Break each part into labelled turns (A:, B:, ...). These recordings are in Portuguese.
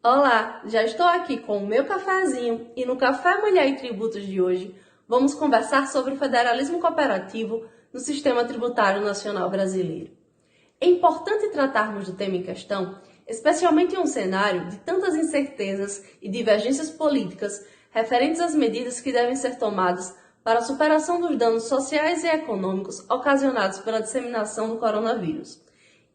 A: Olá, já estou aqui com o meu cafezinho e no Café Mulher e Tributos de hoje vamos conversar sobre o federalismo cooperativo no sistema tributário nacional brasileiro. É importante tratarmos do tema em questão, especialmente em um cenário de tantas incertezas e divergências políticas referentes às medidas que devem ser tomadas para a superação dos danos sociais e econômicos ocasionados pela disseminação do coronavírus.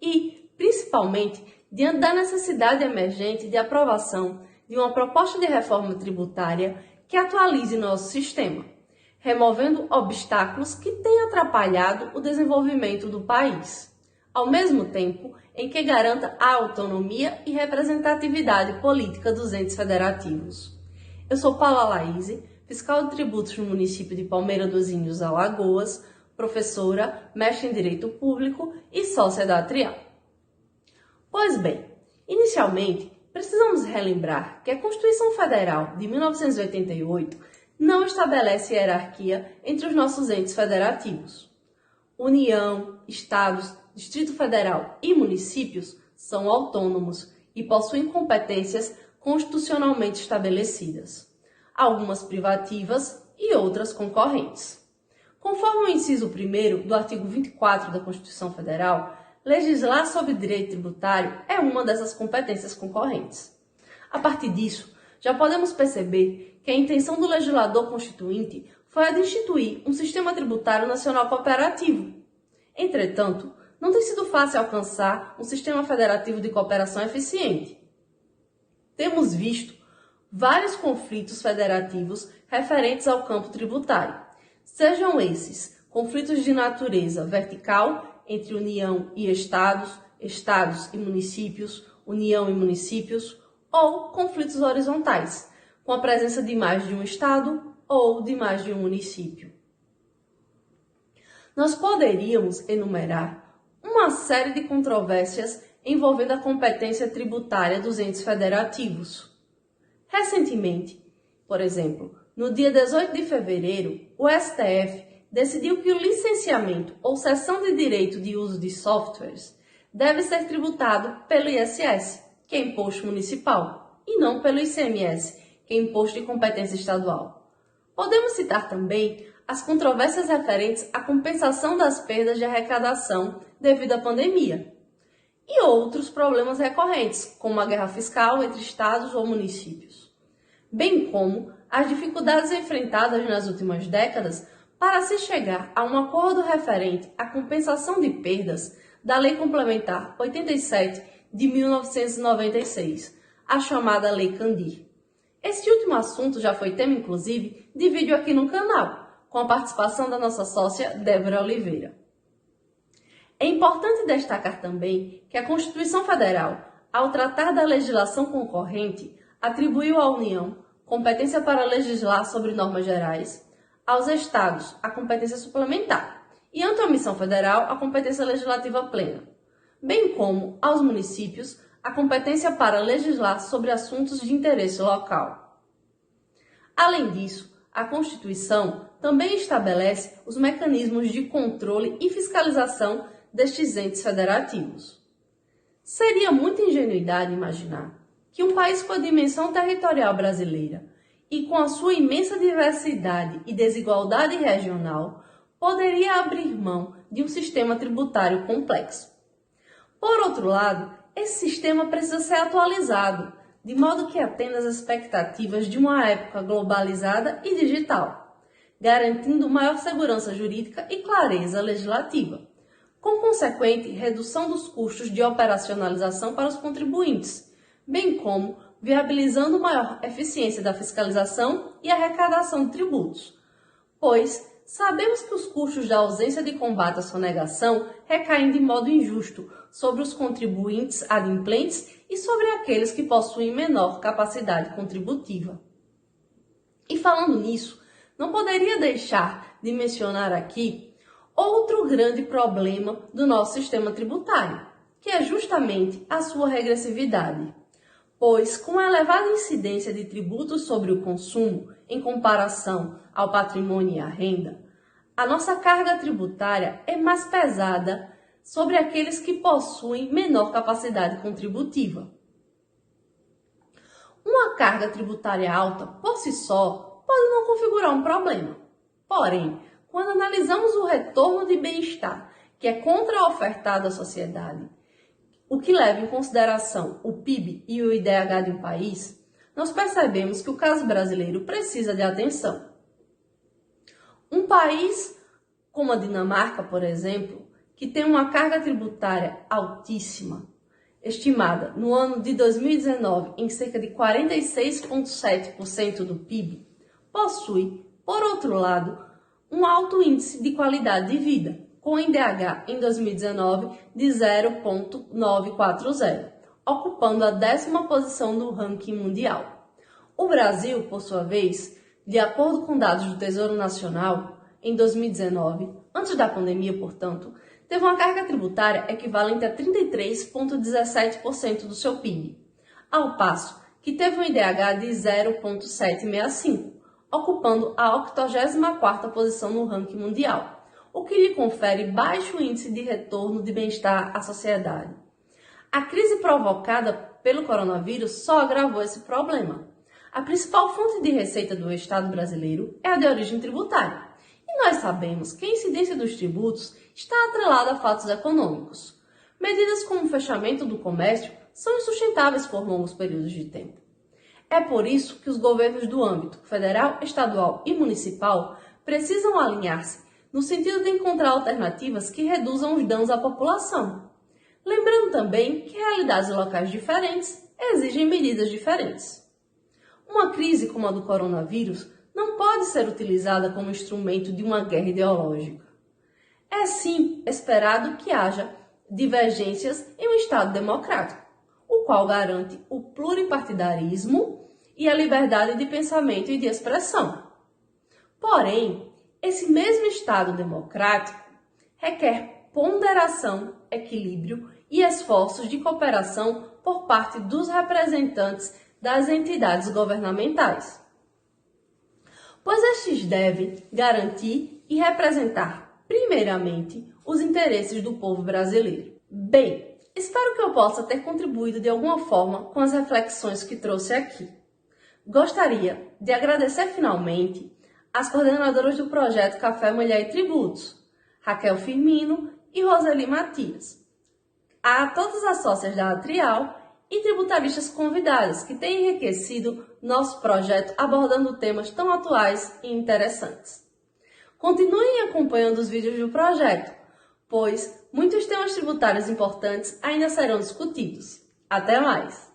A: E, principalmente, diante da necessidade emergente de aprovação de uma proposta de reforma tributária que atualize nosso sistema, removendo obstáculos que têm atrapalhado o desenvolvimento do país, ao mesmo tempo em que garanta a autonomia e representatividade política dos entes federativos. Eu sou Paula Laíse, fiscal de tributos no município de Palmeira dos Índios, Alagoas, professora, mestre em Direito Público e sócia da Atrial. Pois bem, inicialmente, precisamos relembrar que a Constituição Federal de 1988 não estabelece hierarquia entre os nossos entes federativos. União, Estados, Distrito Federal e municípios são autônomos e possuem competências constitucionalmente estabelecidas, algumas privativas e outras concorrentes. Conforme o inciso 1º do artigo 24 da Constituição Federal, legislar sobre direito tributário é uma dessas competências concorrentes. A partir disso, já podemos perceber que a intenção do legislador constituinte foi a de instituir um sistema tributário nacional cooperativo. Entretanto, não tem sido fácil alcançar um sistema federativo de cooperação eficiente. Temos visto vários conflitos federativos referentes ao campo tributário, sejam esses conflitos de natureza vertical entre União e Estados, Estados e municípios, União e municípios, ou conflitos horizontais, com a presença de mais de um Estado ou de mais de um município. Nós poderíamos enumerar uma série de controvérsias envolvendo a competência tributária dos entes federativos. Recentemente, por exemplo, no dia 18 de fevereiro, o STF decidiu que o licenciamento ou cessão de direito de uso de softwares deve ser tributado pelo ISS, que é imposto municipal, e não pelo ICMS, que é imposto de competência estadual. Podemos citar também as controvérsias referentes à compensação das perdas de arrecadação devido à pandemia, e outros problemas recorrentes, como a guerra fiscal entre estados ou municípios, bem como as dificuldades enfrentadas nas últimas décadas para se chegar a um acordo referente à compensação de perdas da Lei Complementar 87 de 1996, a chamada Lei Candir. Este último assunto já foi tema, inclusive, de vídeo aqui no canal, com a participação da nossa sócia Débora Oliveira. É importante destacar também que a Constituição Federal, ao tratar da legislação concorrente, atribuiu à União competência para legislar sobre normas gerais, aos Estados a competência suplementar e, ante a omissão federal, a competência legislativa plena, bem como aos municípios a competência para legislar sobre assuntos de interesse local. Além disso, a Constituição também estabelece os mecanismos de controle e fiscalização destes entes federativos. Seria muita ingenuidade imaginar que um país com a dimensão territorial brasileira e com a sua imensa diversidade e desigualdade regional poderia abrir mão de um sistema tributário complexo. Por outro lado, esse sistema precisa ser atualizado, de modo que atenda às expectativas de uma época globalizada e digital, garantindo maior segurança jurídica e clareza legislativa, com consequente redução dos custos de operacionalização para os contribuintes, bem como viabilizando maior eficiência da fiscalização e arrecadação de tributos, pois sabemos que os custos da ausência de combate à sonegação recaem de modo injusto sobre os contribuintes adimplentes e sobre aqueles que possuem menor capacidade contributiva. E falando nisso, não poderia deixar de mencionar aqui outro grande problema do nosso sistema tributário, que é justamente a sua regressividade. Pois, com a elevada incidência de tributos sobre o consumo em comparação ao patrimônio e à renda, a nossa carga tributária é mais pesada sobre aqueles que possuem menor capacidade contributiva. Uma carga tributária alta, por si só, pode não configurar um problema. Porém, quando analisamos o retorno de bem-estar que é contra-ofertado à sociedade, o que leva em consideração o PIB e o IDH de um país, nós percebemos que o caso brasileiro precisa de atenção. Um país como a Dinamarca, por exemplo, que tem uma carga tributária altíssima, estimada no ano de 2019 em cerca de 46,7% do PIB, possui, por outro lado, um alto índice de qualidade de vida, com IDH em 2019 de 0,940, ocupando a 10ª posição no ranking mundial. O Brasil, por sua vez, de acordo com dados do Tesouro Nacional, em 2019, antes da pandemia, portanto, teve uma carga tributária equivalente a 33,17% do seu PIB, ao passo que teve um IDH de 0,765, ocupando a 84ª posição no ranking mundial, o que lhe confere baixo índice de retorno de bem-estar à sociedade. A crise provocada pelo coronavírus só agravou esse problema. A principal fonte de receita do Estado brasileiro é a de origem tributária. E nós sabemos que a incidência dos tributos está atrelada a fatos econômicos. Medidas como o fechamento do comércio são insustentáveis por longos períodos de tempo. É por isso que os governos do âmbito federal, estadual e municipal precisam alinhar-se no sentido de encontrar alternativas que reduzam os danos à população. Lembrando também que realidades locais diferentes exigem medidas diferentes. Uma crise como a do coronavírus não pode ser utilizada como instrumento de uma guerra ideológica. É sim esperado que haja divergências em um Estado democrático, o qual garante o pluripartidarismo e a liberdade de pensamento e de expressão. Porém, esse mesmo Estado democrático requer ponderação, equilíbrio e esforços de cooperação por parte dos representantes das entidades governamentais, pois estes devem garantir e representar, primeiramente, os interesses do povo brasileiro. Bem, espero que eu possa ter contribuído de alguma forma com as reflexões que trouxe aqui. Gostaria de agradecer finalmente às coordenadoras do projeto Café, Mulher e Tributos, Raquel Firmino e Roseli Matias, a todas as sócias da Atrial e tributaristas convidadas que têm enriquecido nosso projeto abordando temas tão atuais e interessantes. Continuem acompanhando os vídeos do projeto, pois muitos temas tributários importantes ainda serão discutidos. Até mais!